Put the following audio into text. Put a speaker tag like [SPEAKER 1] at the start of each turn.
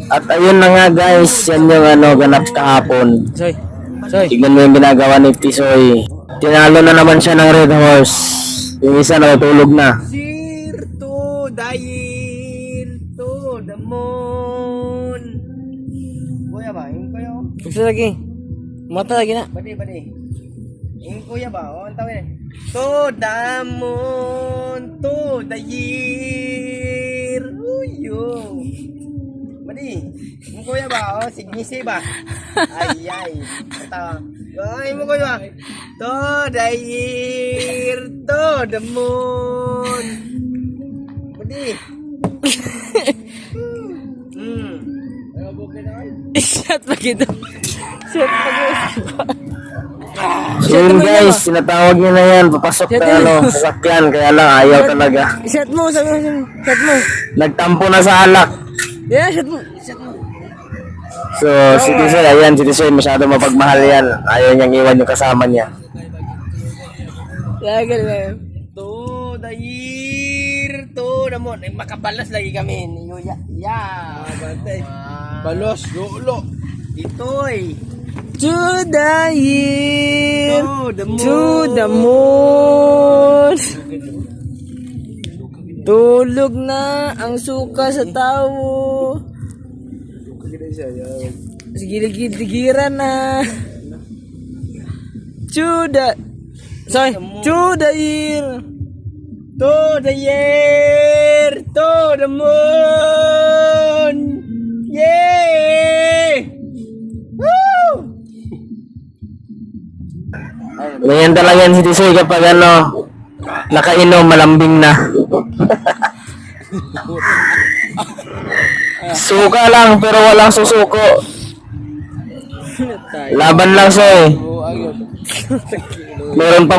[SPEAKER 1] At ayun na nga guys, yan yung ganap kahapon.
[SPEAKER 2] Soy.
[SPEAKER 1] Tignan mo yung ginagawa ni Tisoy. Tinalo na naman siya ng Red Horse. Yung isa natutulog na.
[SPEAKER 2] Sir to dayin to the moon. Kuya ba? Yung kuya ko?
[SPEAKER 3] Gusto lagi. Mata lagi na.
[SPEAKER 2] Badi. Yung kuya ba? O, ang tawin. To the moon, to the year. Uyo. Badi. Yung kuya ba? O, signisi ba? Ay. Ito. Ay, mo kuya ba? To the year, to the moon. Badi.
[SPEAKER 3] Shot pa gitu. Shot pa gitu.
[SPEAKER 1] So yun guys, sinatawag niya na yan. Papasok na sasakyan. Kaya lang ayaw talaga.
[SPEAKER 3] Shot mo, shot mo.
[SPEAKER 1] Nagtampo na sa alak.
[SPEAKER 3] Yeah, shot mo.
[SPEAKER 1] So si Tisoy, ayan, si Tisoy masyado mapagmahal yan. Ayaw niyang iwan yung kasama niya.
[SPEAKER 3] Lagi lang.
[SPEAKER 2] To the year, to the moon. Ay, makabalas lagi kami. Yuya. Bantay. Balos, lolo. Itoy.
[SPEAKER 3] To the year.
[SPEAKER 2] To the moon.
[SPEAKER 3] To the moon. Tulog na ang suka sa tao. Sigilid-giran na. To the year.
[SPEAKER 2] To the year, to the moon. Yeah! Woo!
[SPEAKER 1] Ganyan talaga yan si Tisoy kapag nakainom, malambing na. Suka lang pero walang susuko. Laban lang siya eh. Meron pa